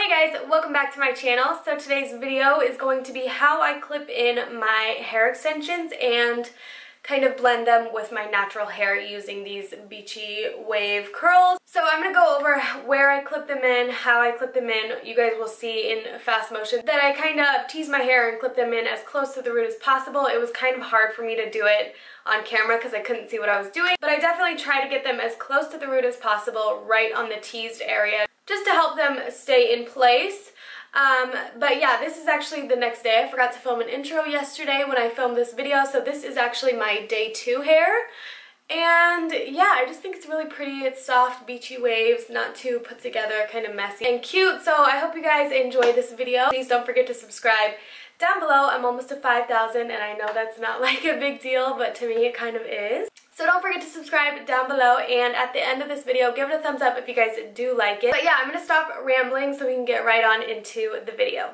Hey guys, welcome back to my channel. So today's video is going to be how I clip in my hair extensions and kind of blend them with my natural hair using these Beachy Wave curls. So I'm going to go over where I clip them in, how I clip them in. You guys will see in fast motion that I kind of tease my hair and clip them in as close to the root as possible. It was kind of hard for me to do it on camera because I couldn't see what I was doing, but I definitely try to get them as close to the root as possible, right on the teased area, just to help them stay in place. But yeah, this is actually the next day. I forgot to film an intro yesterday when I filmed this video, so this is actually my day 2 hair. And yeah, I just think it's really pretty. It's soft, beachy waves, not too put together, kind of messy and cute. So I hope you guys enjoy this video. Please don't forget to subscribe down below. I'm almost to 5,000 and I know that's not like a big deal, but to me it kind of is. So don't forget to subscribe down below, and at the end of this video, give it a thumbs up if you guys do like it. But yeah, I'm going to stop rambling so we can get right on into the video.